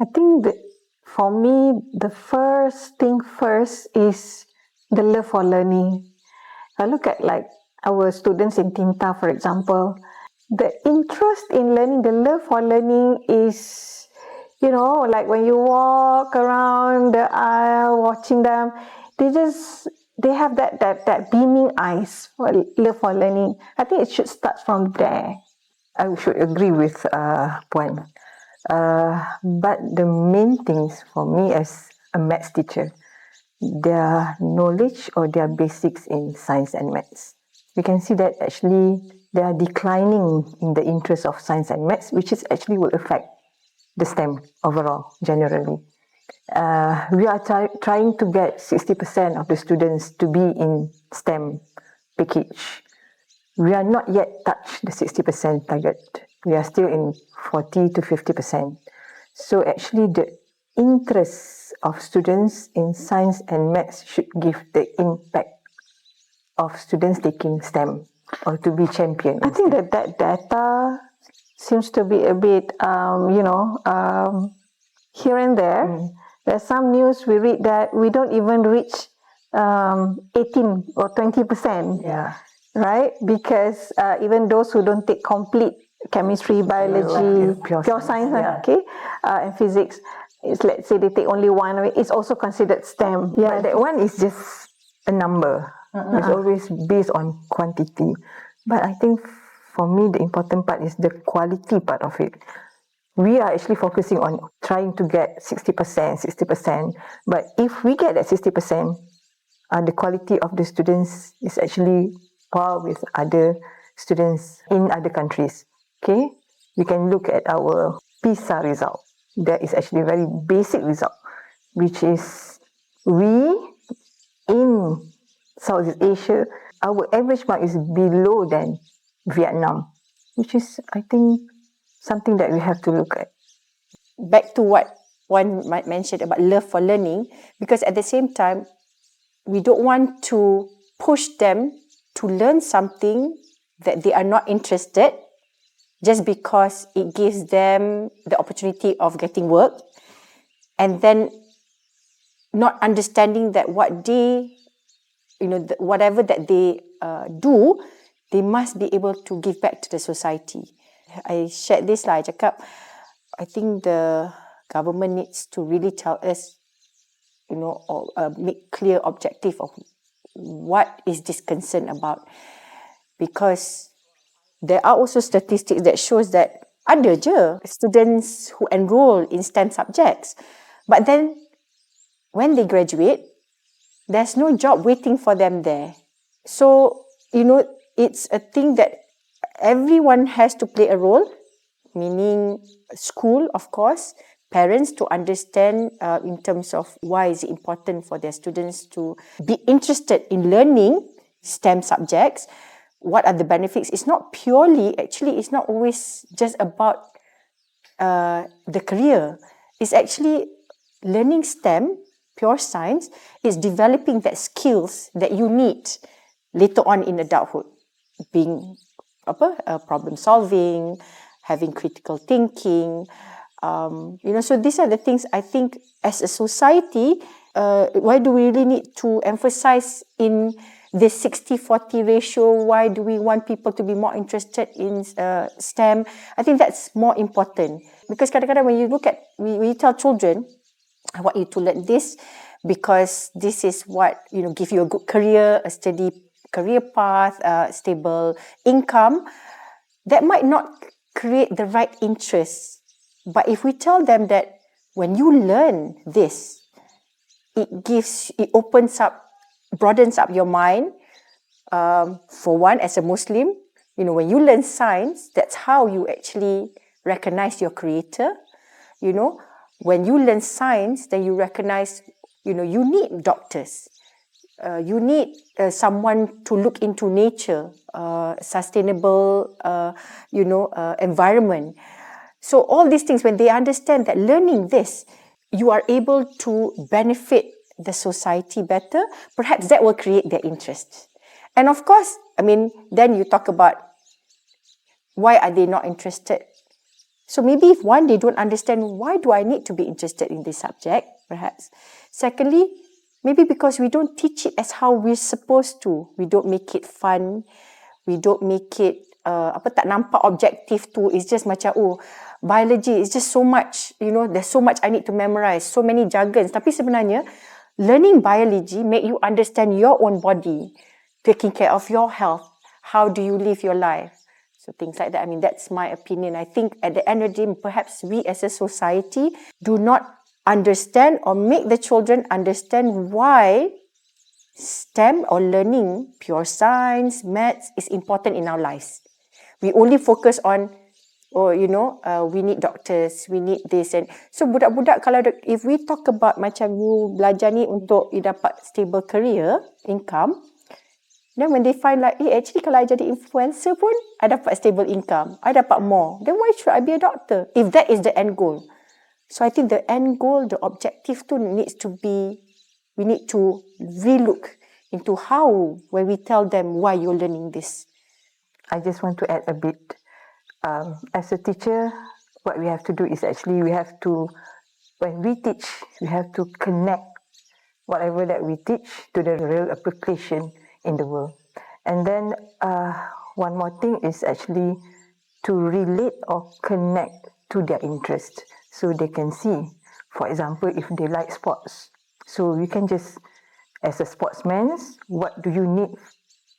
I think that for me, the first thing first is the love for learning. I look at like our students in Tinta, for example, the interest in learning, the love for learning is, like when you walk around the aisle watching them, they have that beaming eyes for love for learning. I think it should start from there. I should agree with Puan. But the main things for me as a maths teacher, their knowledge or their basics in science and maths. We can see that actually they are declining in the interest of science and maths, which is actually will affect the STEM overall, generally. We are trying to get 60% of the students to be in STEM package. We are not yet touched the 60% target. We are still in 40 to 50%. So actually the interest of students in science and maths should give the impact of students taking STEM or to be champion. I think that data seems to be a bit, here and there. There's some news we read that we don't even reach 18 or 20%. Yeah. Right? Because even those who don't take complete chemistry, biology, pure science, yeah. Okay, and physics, let's say they take only one, it's also considered STEM. Yeah, but that one is just a number. It's always based on quantity. But I think for me, the important part is the quality part of it. We are actually focusing on trying to get 60%. But if we get that 60%, the quality of the students is actually par with other students in other countries. Okay, we can look at our PISA result. That is actually a very basic result, which is we in Southeast Asia, our average mark is below than Vietnam, which is, I think, something that we have to look at. Back to what one might mention about love for learning, because at the same time, we don't want to push them to learn something that they are not interested just because it gives them the opportunity of getting work, and then not understanding that what they, whatever that they do, they must be able to give back to the society. I shared this lah, I cakap, I think the government needs to really tell us, or make clear objective of what is this concern about. Because there are also statistics that shows that ada je students who enroll in STEM subjects. But then when they graduate, there's no job waiting for them there. So, it's a thing that everyone has to play a role, meaning school, of course, parents to understand in terms of why is it important for their students to be interested in learning STEM subjects. What are the benefits? It's not always just about the career. It's actually learning STEM, pure science, is developing that skills that you need later on in adulthood, being problem solving, having critical thinking, so these are the things I think as a society, why do we really need to emphasize in this 60-40 ratio? Why do we want people to be more interested in STEM? I think that's more important, because kadang-kadang when you look at, when you tell children, I want you to learn this because this is what, give you a good career, a steady career path, stable income, that might not create the right interest. But if we tell them that when you learn this, it broadens up your mind. For one, as a Muslim, when you learn science, that's how you actually recognize your creator. When you learn science, then you recognize, you need doctors. You need someone to look into nature, sustainable, environment. So all these things, when they understand that learning this, you are able to benefit the society better, perhaps that will create their interest. And of course, then you talk about why are they not interested? So maybe if one, they don't understand, why do I need to be interested in this subject, perhaps. Secondly, maybe because we don't teach it as how we're supposed to. We don't make it fun. We don't make it, tak nampak objective tu. It's just macam, biology is just so much, there's so much I need to memorize, so many jargons. Tapi sebenarnya, learning biology make you understand your own body, taking care of your health. How do you live your life? So things like that. I mean, that's my opinion. I think at the end of the day, perhaps we as a society do not understand or make the children understand why STEM or learning pure science, maths is important in our lives. We only focus on, we need doctors, we need this. And so budak-budak, kalau if we talk about macam you belajar ni untuk you dapat stable career, income, then when they find like, actually kalau I jadi influencer pun, I dapat stable income, I dapat more. Then why should I be a doctor? If that is the end goal. So I think the end goal, the objective tu needs to be, we need to relook into how, when we tell them why you're learning this. I just want to add a bit. As a teacher, what we have to do is actually when we teach, we have to connect whatever that we teach to the real application in the world. And then one more thing is actually to relate or connect to their interest so they can see. For example, if they like sports, so you can just, as a sportsman, what do you need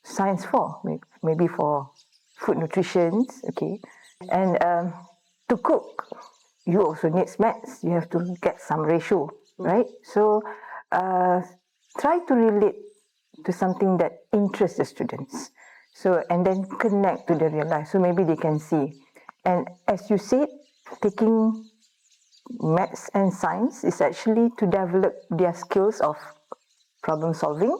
science for? Maybe for food nutrition, okay? And to cook, you also need maths. You have to get some ratio, right? So try to relate to something that interests the students. So, and then connect to the real life. So maybe they can see. And as you said, taking maths and science is actually to develop their skills of problem solving,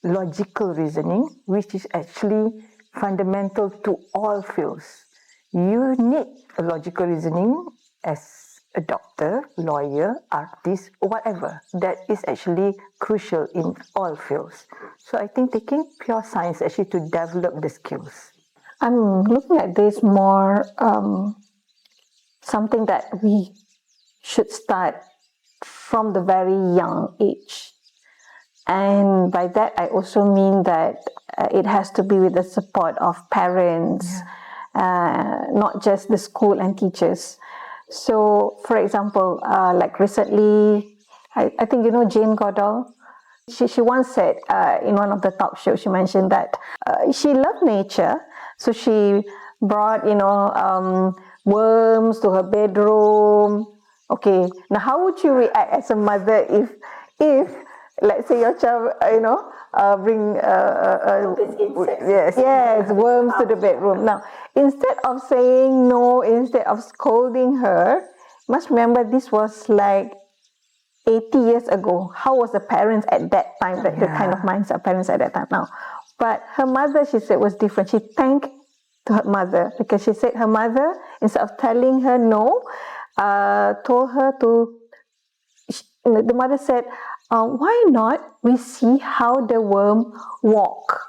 logical reasoning, which is actually fundamental to all fields. You need a logical reasoning as a doctor, lawyer, artist, whatever. That is actually crucial in all fields. So I think taking pure science actually to develop the skills. I'm looking at this more something that we should start from the very young age. And by that, I also mean that it has to be with the support of parents, not just the school and teachers. So, for example, like recently, I think you know Jane Goodall. She once said in one of the talk shows, she mentioned that she loved nature, so she brought worms to her bedroom. Okay, now how would you react as a mother if let's say your child bring yes worms to the bedroom? Now instead of saying no, instead of scolding her, must remember this was like 80 years ago. How was the parents at that time, the kind of mindset of parents at that time now? But her mother, she said, was different. She thanked to her mother because she said her mother, instead of telling her no, told her to, the mother said, why not we see how the worm walk?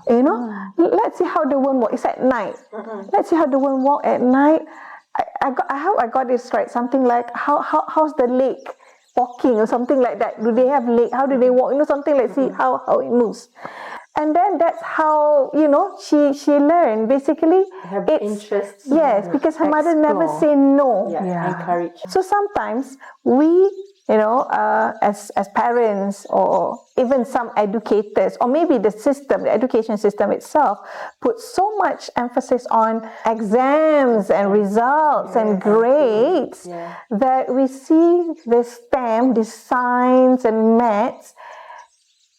Let's see how the worm walk. It's at night. Let's see how the worm walk at night. I hope I got this right. Something like how's the lake walking or something like that. Do they have lake? How do they walk? Something like see how it moves. And then that's how she learned. Basically, Have interest. Yes, because her mother never say no. Encourage. So sometimes we, as parents or even some educators or maybe the education system itself puts so much emphasis on exams and results and grades that we see the STEM, the science and maths,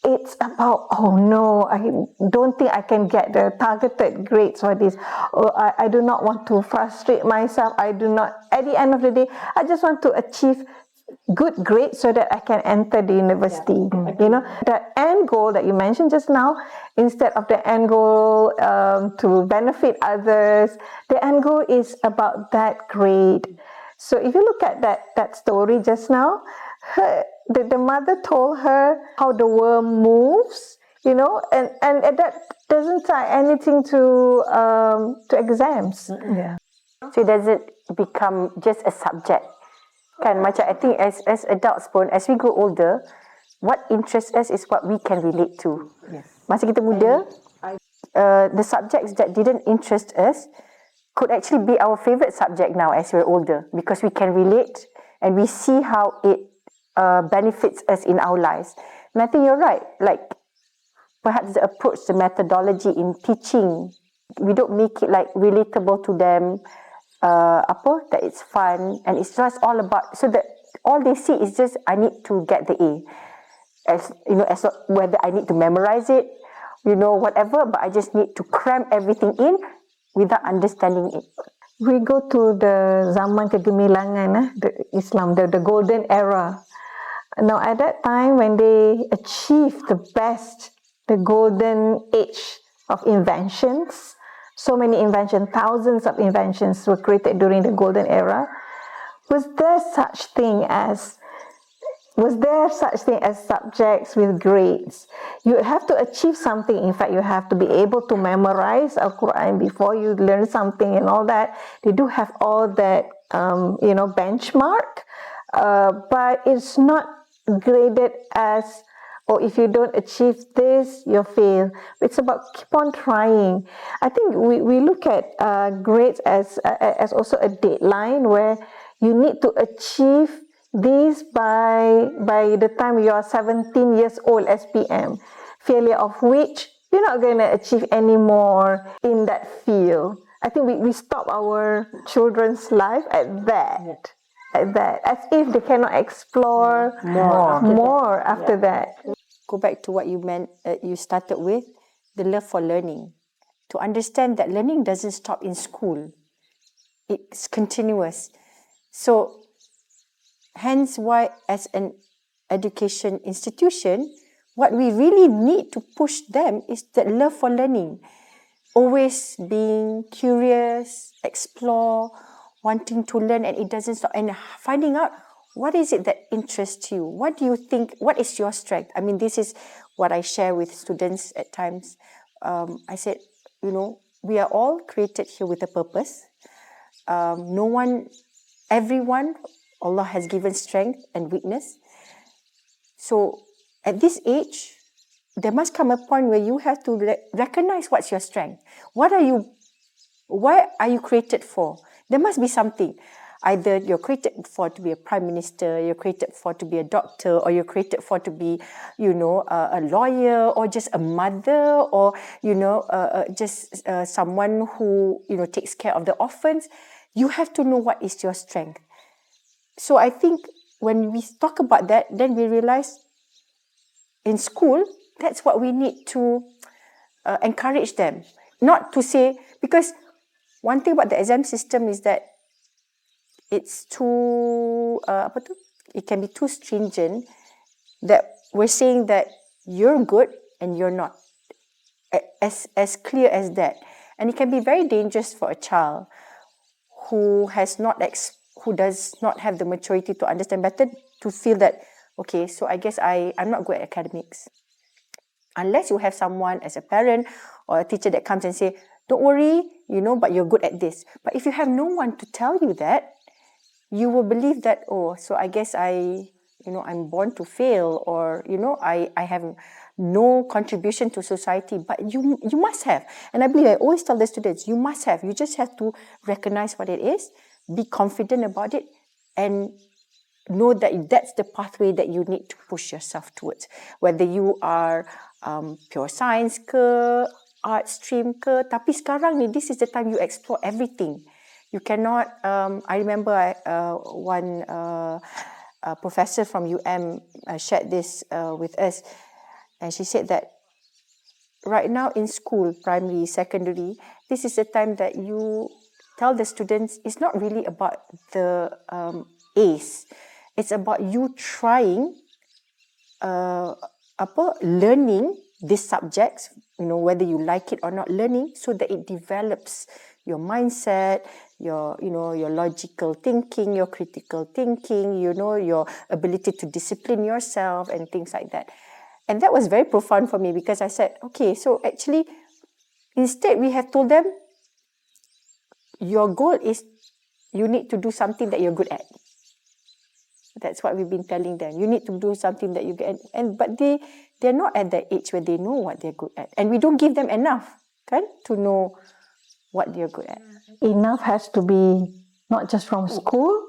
it's about, oh no, I don't think I can get the targeted grades for this. Or I do not want to frustrate myself. At the end of the day, I just want to achieve good grades so that I can enter the university. The end goal that you mentioned just now, instead of the end goal to benefit others, the end goal is about that grade. So if you look at that story just now, the mother told her how the worm moves, and that doesn't tie anything to exams. So it doesn't become just a subject. Kan, macam I think as adults pun, as we grow older, what interests us is what we can relate to. Yes. Masa kita muda, the subjects that didn't interest us could actually be our favorite subject now as we're older, because we can relate and we see how it benefits us in our lives. And I think you're right, like perhaps the approach, the methodology in teaching, we don't make it like relatable to them, that it's fun, and it's just all about, so that all they see is just, I need to get the A. As whether I need to memorize it, whatever, but I just need to cram everything in without understanding it. We go to the zaman kegemilangan, the Islam, the golden era. Now, at that time, when they achieved the best, the golden age of inventions, so many inventions, thousands of inventions were created during the golden era. Was there such thing as subjects with grades? You have to achieve something. In fact, you have to be able to memorize Al-Quran before you learn something and all that. They do have all that, benchmark, but it's not graded as, if you don't achieve this, you'll fail. It's about keep on trying. I think we look at grades as also a deadline where you need to achieve this by the time you are 17 years old SPM, failure of which you're not going to achieve anymore in that field. I think we stop our children's life at that. As if they cannot explore more after that. Go back to what you meant, you started with, the love for learning. To understand that learning doesn't stop in school. It's continuous. So, hence why as an education institution, what we really need to push them is that love for learning. Always being curious, explore, wanting to learn, and it doesn't stop. And finding out what is it that interests you? What do you think? What is your strength? I mean, this is what I share with students at times. I said, we are all created here with a purpose. Everyone, Allah has given strength and weakness. So at this age, there must come a point where you have to recognize what's your strength. Why are you created for? There must be something. Either you're created for to be a prime minister, you're created for to be a doctor, or you're created for to be, a lawyer, or just a mother, or, just someone who, takes care of the orphans. You have to know what is your strength. So I think when we talk about that, then we realize in school, that's what we need to encourage them. Not to say, because one thing about the exam system is that it's too, it can be too stringent, that we're saying that you're good and you're not. As clear as that. And it can be very dangerous for a child who does not have the maturity to understand better, to feel that, okay, so I guess I'm not good at academics. Unless you have someone as a parent or a teacher that comes and say, don't worry, but you're good at this. But if you have no one to tell you that, you will believe that, so I guess I'm born to fail, or, I have no contribution to society. But you must have. And I believe I always tell the students, you must have. You just have to recognize what it is, be confident about it, and know that that's the pathway that you need to push yourself towards. Whether you are pure science ke, art stream ke, tapi sekarang ni, this is the time you explore everything. You cannot, I remember one professor from UM shared this with us, and she said that right now in school, primary, secondary, this is the time that you tell the students it's not really about the A's. It's about you trying, learning these subjects, whether you like it or not, learning so that it develops your mindset, your logical thinking, your critical thinking, your ability to discipline yourself and things like that. And that was very profound for me, because I said, okay, so actually, instead we have told them, your goal is you need to do something that you're good at. That's what we've been telling them. You need to do something that you get, but they're not at that age where they know what they're good at, and we don't give them enough, kan, to know what they're good at. Enough has to be not just from school,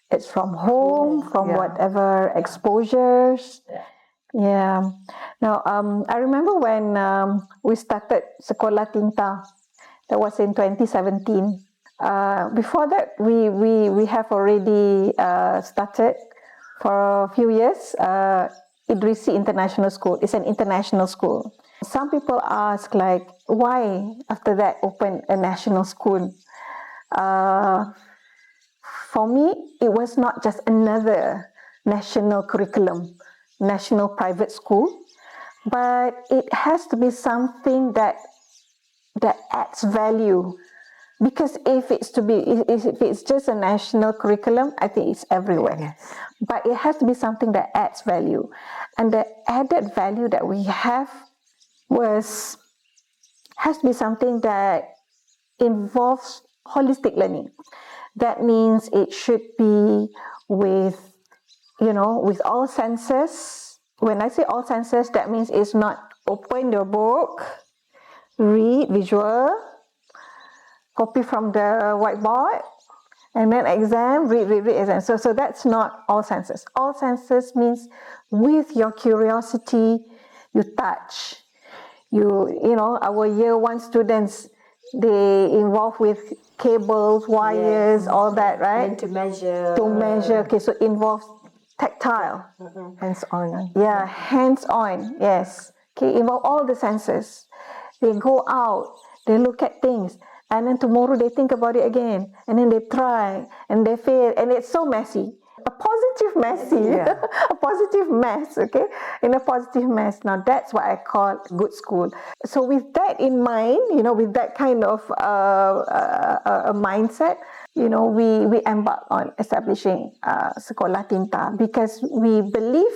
it's from home, from whatever exposures. Yeah. Now, I remember when we started Sekolah Tinta. That was in 2017. Before that, we have already started for a few years. Idrissi International School. It's an international school. Some people ask, like, why after that open a national school? For me, it was not just another national curriculum, national private school, but it has to be something that adds value. Because if it's just a national curriculum, I think it's everywhere. Yes. But it has to be something that adds value. And the added value that we have has to be something that involves holistic learning. That means it should be with all senses. When I say all senses, that means it's not open your book, read visual, copy from the whiteboard, and then exam, read exam. So that's not all senses. All senses means with your curiosity, you touch. Our year 1 students, they involve with cables, wires, all that, right? And to measure. Okay, so it involves tactile. Hands-on. Yeah, hands-on, yes. Okay, involve all the senses. They go out, they look at things, and then tomorrow they think about it again, and then they try, and they fail, and it's so messy. A positive messy, a positive mess, okay? In a positive mess. Now that's what I call good school. So with that in mind, with that kind of a mindset, we embark on establishing Sekolah Tinta, because we believe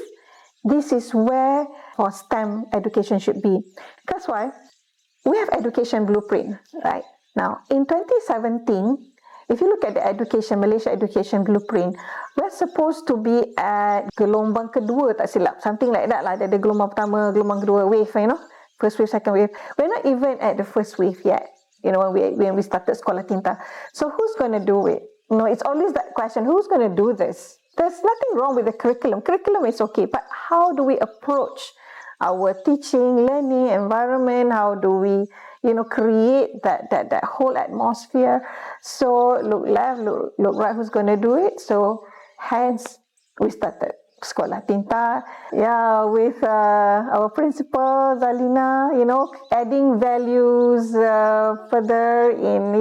this is where for STEM education should be. That's why we have education blueprint, right? Now, in 2017, if you look at the Malaysia education blueprint, we're supposed to be at gelombang kedua, tak silap, something like that lah. Ada gelombang pertama, gelombang kedua, wave, first wave, second wave. We're not even at the first wave yet, when we started Sekolah Tinta. So who's going to do it? It's always that question, who's going to do this? There's nothing wrong with the curriculum. Curriculum is okay, but how do we approach our teaching, learning environment? How do we, create that whole atmosphere? So look left, look right, who's going to do it? So hence we started Sekolah Tinta. Yeah, with our principal Zalina, adding values further in,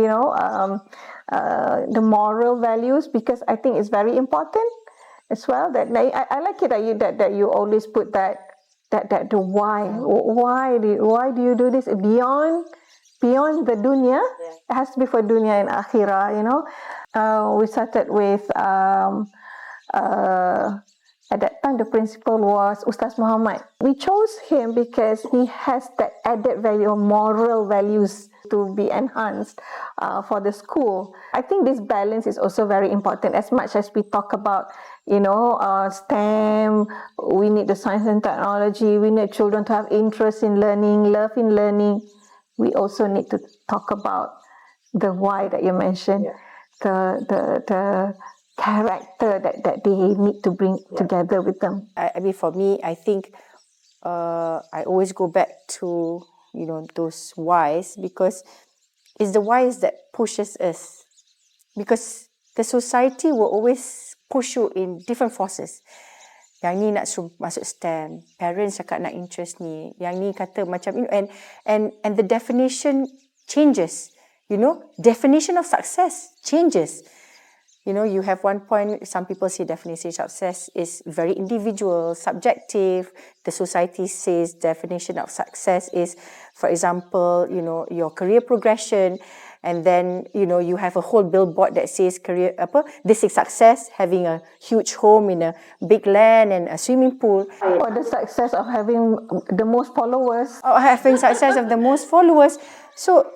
the moral values, because I think it's very important as well. That I like it that you always put that the why. Why do you do this beyond the dunya? It has to be for dunya and akhirah. We started with at that time the principal was Ustaz Muhammad. We chose him because he has that added value of moral values to be enhanced for the school. I think this balance is also very important. As much as we talk about STEM, we need the science and technology, we need children to have interest in learning, love in learning. We also need to talk about the why that you mentioned, the character that they need to bring together with them. I mean, for me, I think I always go back to those whys, because it's the whys that pushes us. Because the society will always push you in different forces. Yang ni nak suruh masuk STEM, parents cakap nak interest ni, yang ni kata macam and the definition changes. Definition of success changes. You have one point, some people say definition of success is very individual, subjective. The society says definition of success is, for example, your career progression. and then you have a whole billboard that says career this is success, having a huge home in a big land and a swimming pool, Or the success of having the most followers. or having success of the most followers. So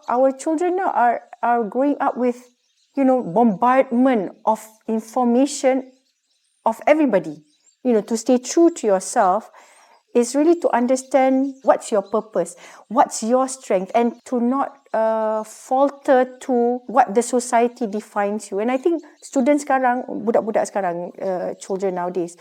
our children now are growing up with bombardment of information of everybody. To stay true to yourself is really to understand what's your purpose, what's your strength, and to not falter to what the society defines you. And I think students sekarang, budak-budak sekarang, children nowadays,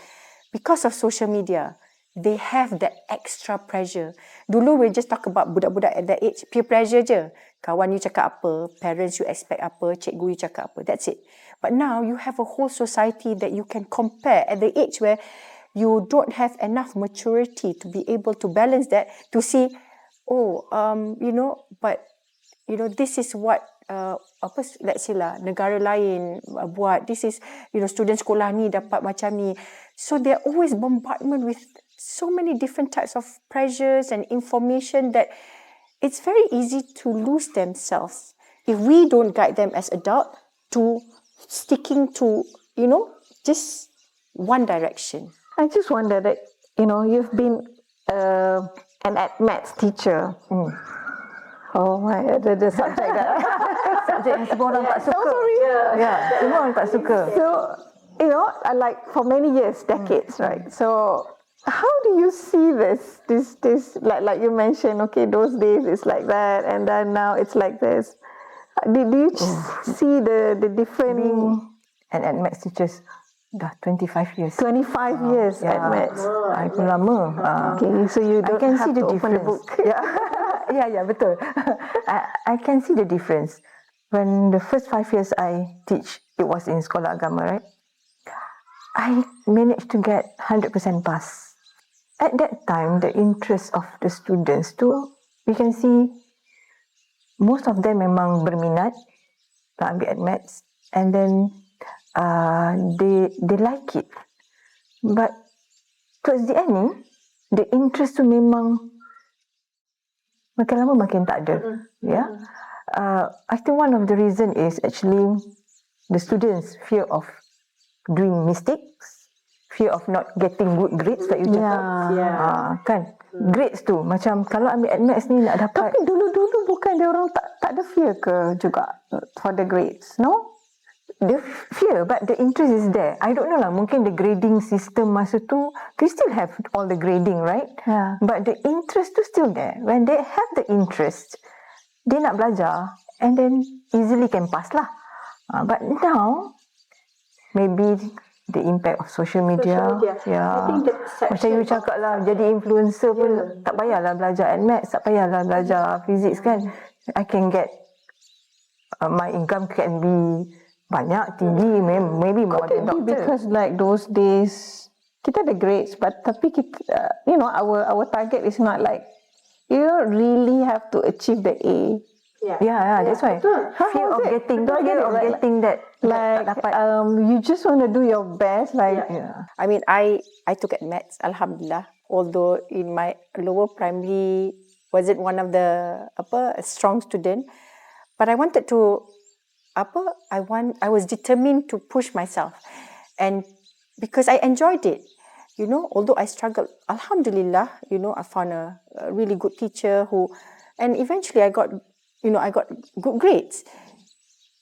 because of social media, they have that extra pressure. Dulu we just talk about budak-budak at that age, peer pressure je. Kawan you cakap apa, parents you expect apa, cikgu you cakap apa, that's it. But now you have a whole society that you can compare at the age where you don't have enough maturity to be able to balance that, to see, this is what let's say lah, negara lain buat, this is, student sekolah ni dapat macam ni. So they're always bombardment with so many different types of pressures and information that it's very easy to lose themselves if we don't guide them as adult to sticking to, just one direction. I just wonder that, you've been an maths teacher. Oh my, the subject that Subjek yang semua orang tak suka. Oh, sorry. Semua orang tak suka. So, I like for many years, decades, right? So, how do you see this like you mentioned, okay, those days it's like that, and then now it's like this. Did you see the different? And at maths teachers, dah 25 years. 25 years at maths. I pun lama. Okay, so you don't I can have see the to open the difference. book. Yeah, betul. I can see the difference. When the first 5 years I teach, it was in sekolah agama, right? I managed to get 100% pass. At that time, the interest of the students too, we can see most of them memang berminat nak ambil at maths, and then they like it. But towards the end ni, the interest tu memang makin lama makin tak ada. I think one of the reason is actually the students' fear of doing mistakes, fear of not getting good grades that you cakap. Kan? Grades tu macam kalau ambil at maths ni nak dapat. Tapi dulu-dulu bukan dia orang tak ada fear ke juga for the grades, no? The fear, but the interest is there. I don't know lah, mungkin the grading system masa tu, they still have all the grading, right? Yeah. But the interest tu still there. When they have the interest, dia nak belajar, and then easily can pass lah. But now, maybe the impact of social media. I think the Macam you cakap lah, jadi influencer pun tak payahlah belajar at maths, tak payahlah belajar physics kan. I can get, my income can be banyak, tinggi, maybe more than doctor. Because like those days, kita ada grades, but tapi kita, our target is not like, you don't really have to achieve the A. Yeah, that's why. Fear of getting that. Like, you just want to do your best. Like, I mean, I took at maths, alhamdulillah. Although in my lower primary wasn't one of the strong student, but I wanted to I was determined to push myself, and because I enjoyed it, although I struggled, alhamdulillah, I found a really good teacher and eventually I got good grades.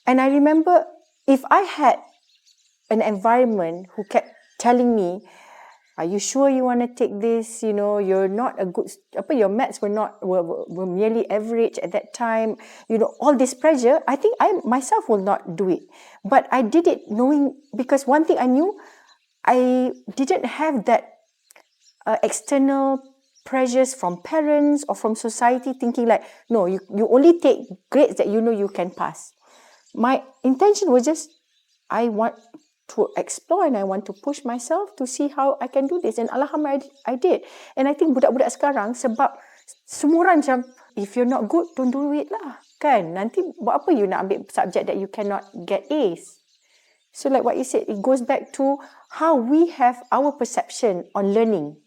And I remember, if I had an environment who kept telling me, are you sure you want to take this? You're not a good, your maths were merely average at that time. All this pressure, I think I myself will not do it. But I did it knowing, because one thing I knew, I didn't have that external pressures from parents or from society thinking like, no, you only take grades that you know you can pass. My intention was just, I want to explore and I want to push myself to see how I can do this. And alhamdulillah, I did. And I think budak-budak sekarang, sebab semua orang macam, if you're not good, don't do it lah. Kan? Nanti buat apa you nak ambil subject that you cannot get A's? So like what you said, it goes back to how we have our perception on learning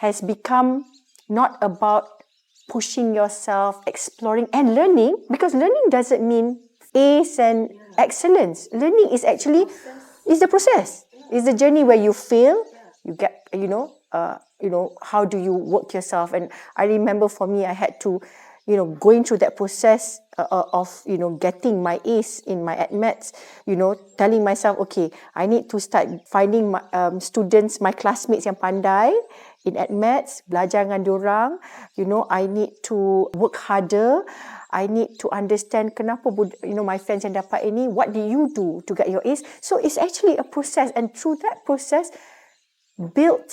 has become not about pushing yourself, exploring and learning, because learning doesn't mean ace and excellence. Learning is actually is the process. Is the journey where you fail, you get, how do you work yourself? And I remember for me, I had to, going through that process of, getting my ace in my admets, telling myself, okay, I need to start finding my students, my classmates yang pandai in admets, belajar dengan diorang, I need to work harder. I need to understand kenapa, my friends yang dapat ini, what do you do to get your A's? So it's actually a process, and through that process, built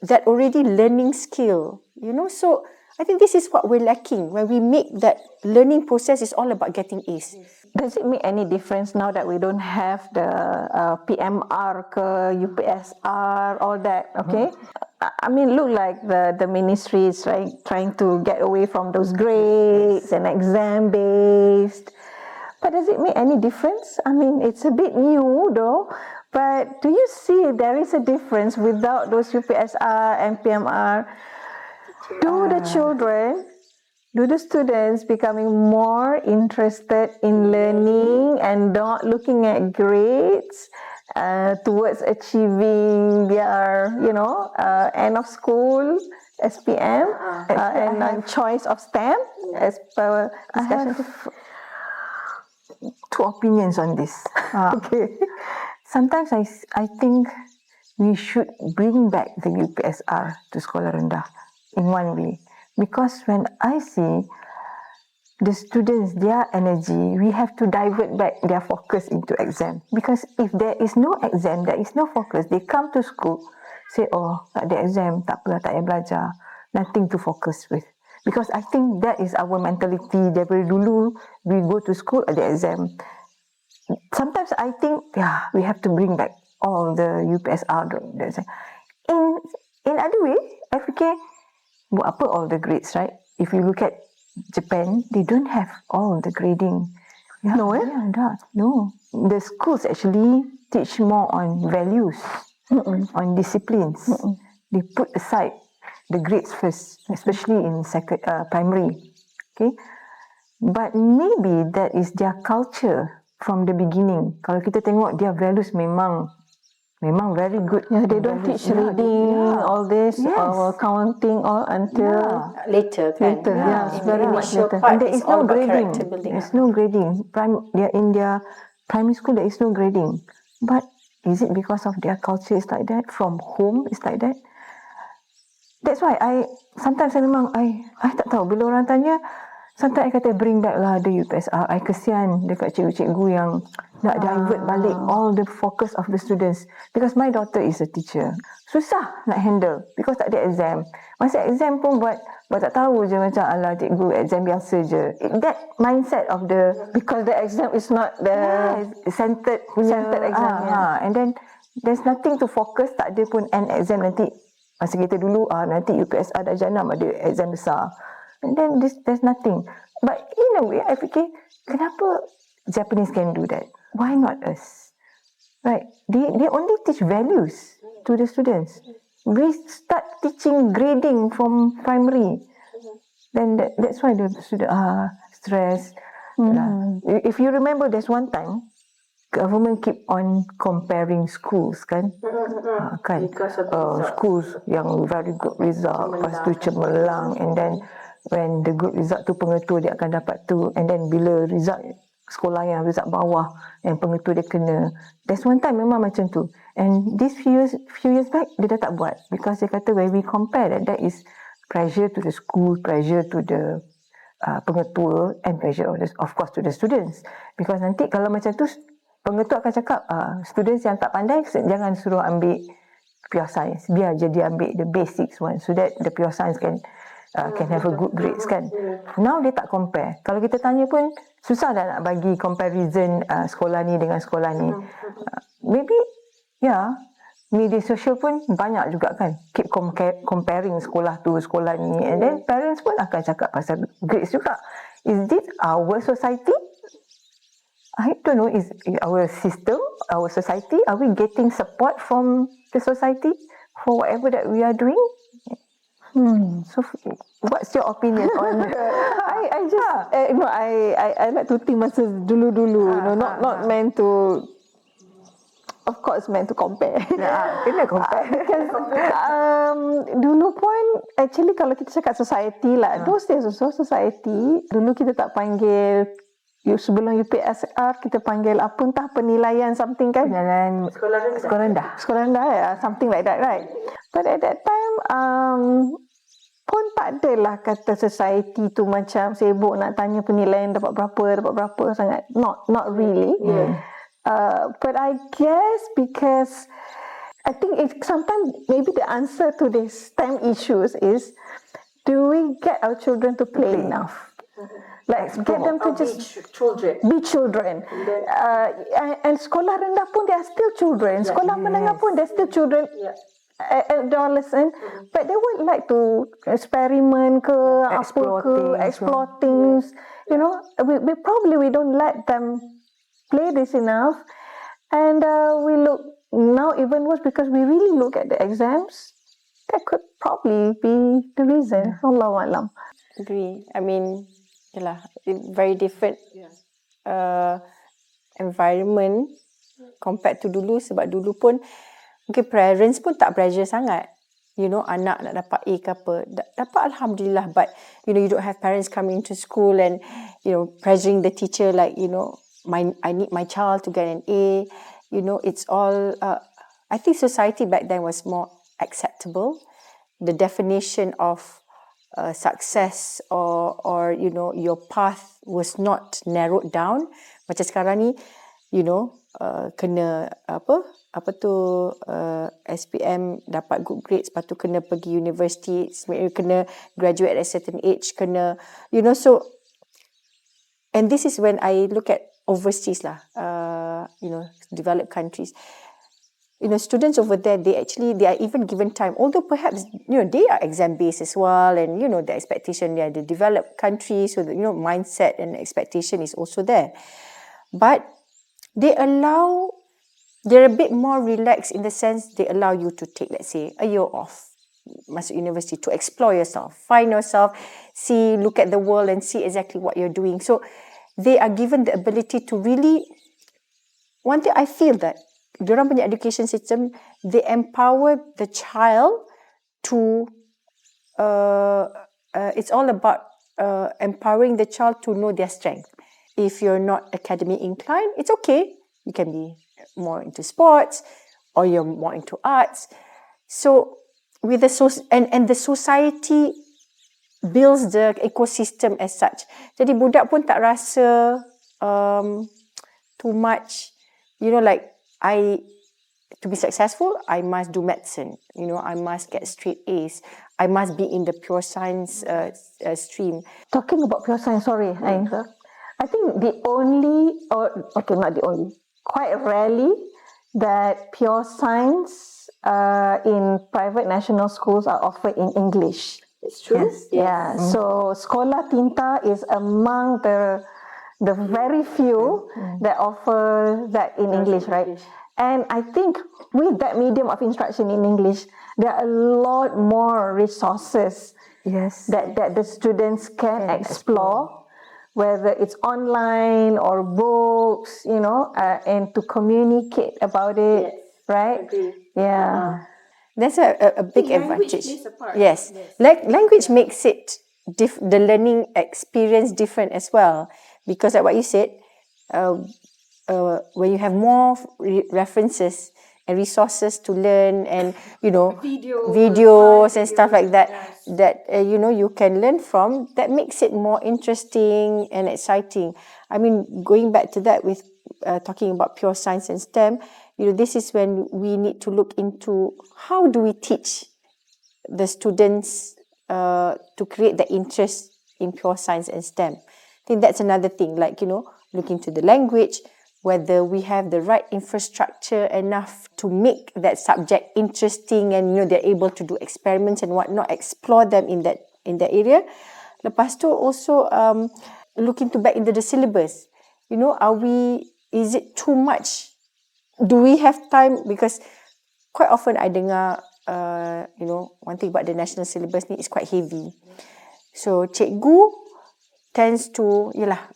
that already learning skill, So I think this is what we're lacking when we make that learning process is all about getting A's. Does it make any difference now that we don't have the PMR ke UPSR, all that, okay? I mean, look like the ministry is trying to get away from those grades and exam-based. But does it make any difference? I mean, it's a bit new though, but do you see there is a difference without those UPSR and PMR? Do the students becoming more interested in learning and not looking at grades towards achieving their, end of school SPM and choice of STEM as per discussion? I have two opinions on this. Okay. Sometimes I think we should bring back the UPSR to sekolah rendah in one way, because when I see the students, their energy, we have to divert back their focus into exam, because if there is no exam, there is no focus, they come to school, say, oh, tak ada exam, tak apalah, tak payah belajar, nothing to focus with. Because I think that is our mentality. Daripada dulu, we go to school, ada exam. Sometimes I think, we have to bring back all the UPSR. In other way, I fikir, buat apa all the grades, right? If you look at Japan, they don't have all the grading. No. The schools actually teach more on values, on disciplines. They put aside the grades first, especially in primary. Okay, but maybe that is their culture from the beginning. Kalau kita tengok, their values memang very good. Yeah, they don't teach reading, all this, or counting, all until later. Yeah, it's very much later. And there is no grading. There's no grading. In their primary school, there is no grading. But is it because of their culture is like that? From home is like that? That's why sometimes I tak tahu, bila orang tanya, sometimes I kata bring back lah the UPSR. I kesian dekat cikgu-cikgu yang nak divert balik all the focus of the students. Because my daughter is a teacher. Susah nak handle because tak ada exam. Masa exam pun buat tak tahu je, macam alah cikgu exam biasa je. That mindset of because the exam is not the centered exam. And then there's nothing to focus, tak ada pun end exam nanti. Masa kita dulu, nanti UPSR darjah 6 ada exam besar. And then there's nothing. But in a way, I fikir, kenapa Japanese can do that? Why not us? Right? They only teach values to the students. We start teaching grading from primary. Then that's why the students are stressed. If you remember, there's one time, government keep on comparing schools, kan? Schools yang very good result, lepas tu cemerlang, and then when the good result tu pengetua dia akan dapat tu, and then bila result sekolah yang result bawah yang pengetua dia kena. There's one time memang macam tu, and this few years back dia dah tak buat, because dia kata when we compare that is pressure to the school, pressure to the pengetua, and pressure of course to the students, because nanti kalau macam tu pengetua akan cakap, students yang tak pandai jangan suruh ambil pure science, biar je dia ambil the basics one, so that the pure science can have a good grades, kan. Now dia tak compare. Kalau kita tanya pun susah dah nak bagi comparison sekolah ni dengan sekolah ni. Maybe media sosial pun banyak juga, kan, keep comparing sekolah tu sekolah ni, and then parents pun akan cakap pasal grades juga. Is this our society? I don't know, is our system, our society, are we getting support from the society for whatever that we are doing? So, what's your opinion on? I just I like to think masa dulu-dulu, not meant to, of course meant to compare. Kena compare. Because dulu pun actually kalau kita cakap society lah, those days also society, dulu kita tak panggil sebelum UPSR kita panggil apa entah penilaian something kan, Jalan sekolah rendah. sekolah rendah ya, something like that, right? But at that time pun tak adalah kata society tu macam sibuk nak tanya penilaian dapat berapa sangat, not really. But I guess because I think sometimes maybe the answer to this STEM issues is, do we get our children to play enough? Like get them to just be children. And sekolah rendah pun they are still children. Sekolah menengah pun they are still children. Adolescent, but they would like to experiment ke explore things. You know, we don't let them play this enough, and we look now even worse because we really look at the exams. That could probably be the reason. Allahu Alam. Agree. I mean, very different environment compared to dulu, sebab dulu pun mungkin parents pun tak pressure sangat. Anak nak dapat A ke apa, dapat Alhamdulillah, but you don't have parents coming into school and pressuring the teacher like I need my child to get an A. It's all I think society back then was more acceptable. The definition of success or your path was not narrowed down. Macam sekarang ni, kena SPM dapat good grades, lepas tu kena pergi university, kena graduate at a certain age, kena so, and this is when I look at overseas lah, developed countries. Students over there, they are even given time, although perhaps they are exam based as well, and the expectation, they are the developed countries, so the mindset and expectation is also there, but they're a bit more relaxed in the sense they allow you to take, let's say, a year off, masuk university, to explore yourself, find yourself, look at the world and see exactly what you're doing. So they are given the ability to really, one thing I feel that diorang punya education system, they empower the child to it's all about empowering the child to know their strength. If you're not academic inclined, it's okay, you can be more into sports or you're more into arts. So with the and the society builds the ecosystem as such. Jadi budak pun tak rasa too much, like to be successful, I must do medicine. I must get straight A's. I must be in the pure science stream. Talking about pure science, sorry, Ain, I think not the only, quite rarely that pure science in private national schools are offered in English. It's true. Yes. Yeah. So Sekolah Tinta is among the very few that offer that in English, right? And I think with that medium of instruction in English, there are a lot more resources that the students can explore, whether it's online or books, and to communicate about it, right? Yeah. That's a big advantage. Yes. Language makes it the learning experience different as well, because like what you said, when you have more references and resources to learn, and videos and stuff like that, you can learn from, that makes it more interesting and exciting. I mean, going back to that with talking about pure science and STEM, this is when we need to look into how do we teach the students to create the interest in pure science and STEM. I think that's another thing, like, look into the language, whether we have the right infrastructure enough to make that subject interesting, and they're able to do experiments and whatnot, explore them in that area. Lepas tu also look into back into the syllabus. Is it too much? Do we have time? Because quite often I dengar one thing about the national syllabus ni is quite heavy. So cikgu tends to,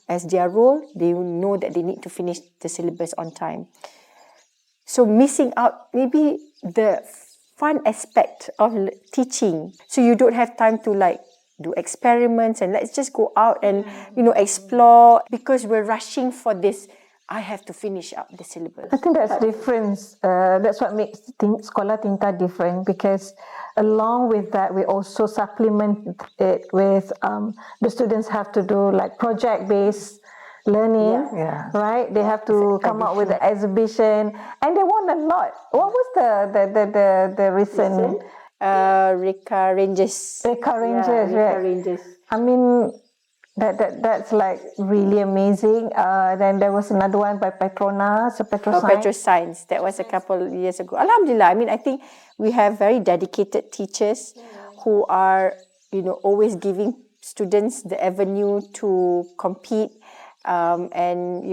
as their role, they know that they need to finish the syllabus on time. So missing out maybe the fun aspect of teaching. So you don't have time to do experiments and let's just go out and, explore because we're rushing for this. I have to finish up the syllabus. I think that's difference. That's what makes Sekolah Tinta different, because along with that, we also supplement it with the students have to do like project-based learning, right? They have to come up with the exhibition, and they want a lot. What was the recent? Reka Rangers. Reka Rangers, right? Rangers. I mean, that's like really amazing. Then there was another one by Petronas, Petroscience. That was a couple of years ago. Alhamdulillah. I mean, I think we have very dedicated teachers who are, always giving students the avenue to compete. And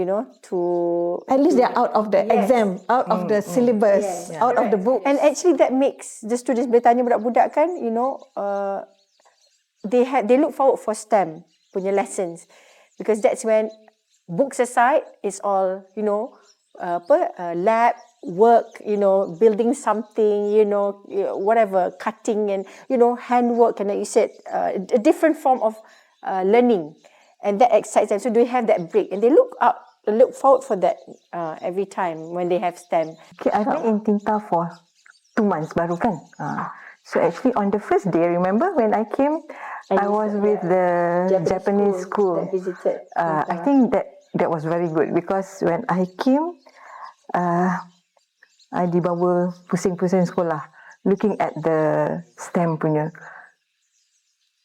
to at least they're out of the exam, out of the syllabus, out of the book. And actually that makes the students, boleh tanya budak-budak kan, they look forward for STEM punya lessons, because that's when books aside, it's all lab work, building something, whatever, cutting and handwork, and like you said, a different form of learning. And that excites them. So they have that break, and they look forward for that every time when they have STEM. Okay, I've been in Tinta for 2 months baru kan. So actually on the first day, remember when I came, I was with the Japanese school. That visited. I think that was very good, because when I came, I dibawa pusing-pusing sekolah looking at the STEM punya.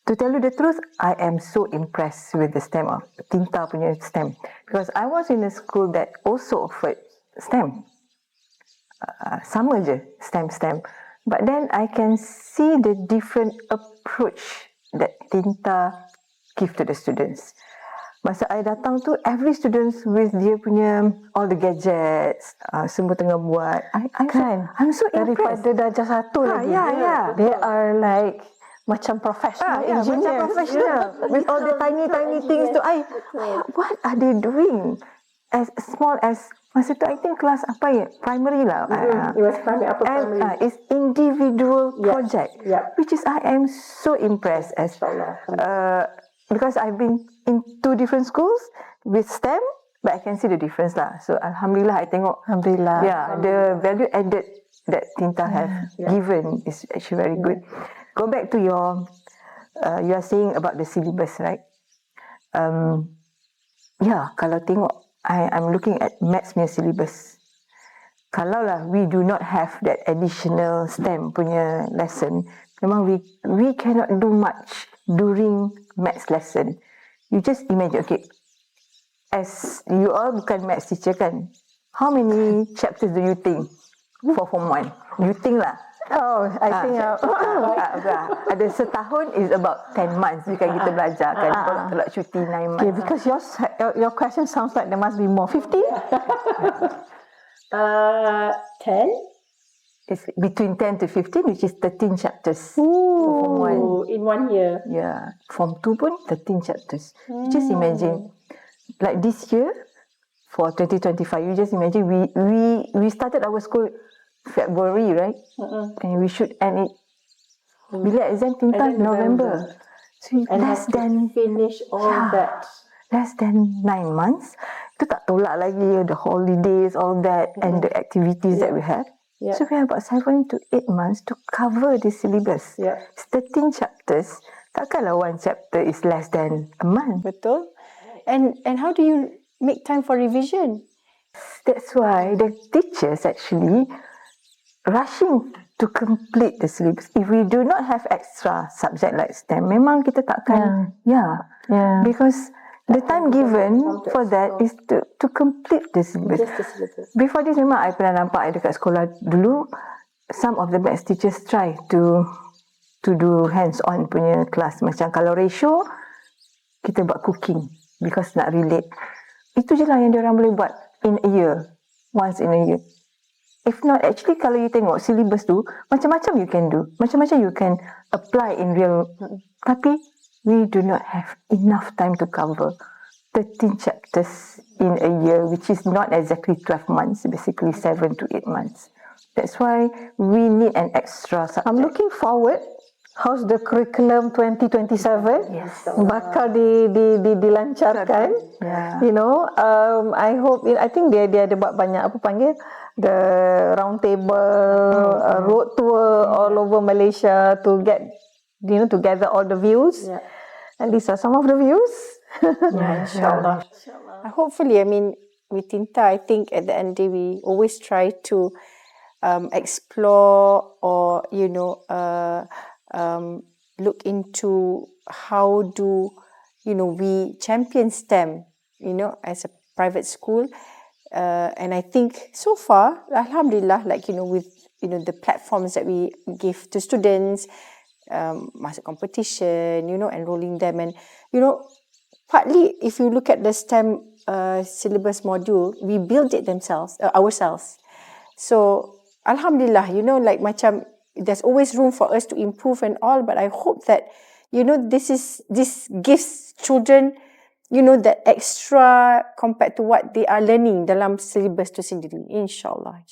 To tell you the truth, I am so impressed with the STEM of Tinta punya STEM, because I was in a school that also offered STEM. Sama je, STEM. But then I can see the different approach that Tinta give to the students. Masa I datang tu, every students with dia punya all the gadgets, semua tengah buat. I'm so impressed. Daripada darjah 1 lagi. Yeah. They are like macam professional engineers. Macam professional. With all the tiny things tu. What are they doing? As small as, masa tu I think kelas apa ya? Primary lah. It was primary, upper primary. And it's individual project. Which is, I am so impressed as because I've been in 2 different schools with STEM, but I can see the difference lah. So Alhamdulillah, I tengok. Alhamdulillah. Yeah, the value added that Tinta have given is actually very good. Go back to your, you are saying about the syllabus, right? Kalau tengok, I'm looking at maths punya syllabus. Kalau lah we do not have that additional STEM punya lesson, memang we cannot do much during maths lesson. You just imagine, okay, as you all bukan maths teacher kan, how many chapters do you think for Form 1? You think lah. Oh, I think ada setahun is about 10 months kan kita belajar kan, kalau cuti 9 months. Okay, because your question sounds like there must be more. 15? 10? It's between 10 to 15, which is 13 chapters. Form 1. In 1 year. Yeah. Form 2 pun 13 chapters. Just imagine, like this year, for 2025, you just imagine, we started our school February, right? And we should end it. Bila exam Tinta? November. So less than finish all that. Less than 9 months. Itu tak tolak lagi the holidays, all that, and the activities that we have. So we have about 7 to 8 months to cover the syllabus. It's 13 chapters. Takkanlah one chapter is less than a month. Betul. And how do you make time for revision? That's why the teachers actually rushing to complete the syllabus. If we do not have extra subject like STEM, memang kita takkan, because the time given for that is to complete the syllabus. Before this, memang I pernah nampak dekat sekolah dulu, some of the maths teachers try to do hands-on punya kelas. Macam kalau ratio, kita buat cooking because nak relate. Itu je lah yang diorang boleh buat in a year, once in a year. If not, actually kalau you tengok syllabus tu, macam-macam you can do. Macam-macam you can apply in real. Tapi, we do not have enough time to cover 13 chapters in a year, which is not exactly 12 months, basically 7 to 8 months. That's why we need an extra subject. I'm looking forward. How's the curriculum 2027? Yes. Bakal dilancarkan. Yeah. You know, I hope. I think dia ada buat banyak apa panggil the round table, road tour all over Malaysia to get, to gather all the views. Yeah. And these are some of the views. Yeah, inshallah. Hopefully, I mean, with Tinta, I think at the end of the day, we always try to explore or, look into how do, we champion STEM, as a private school. And I think so far, alhamdulillah, with, the platforms that we give to students, masuk competition, enrolling them. And, partly, if you look at the STEM syllabus module, we build it ourselves. So, alhamdulillah, macam, there's always room for us to improve and all, but I hope that, this gives children, that extra compared to what they are learning dalam syllabus tu sendiri. InsyaAllah.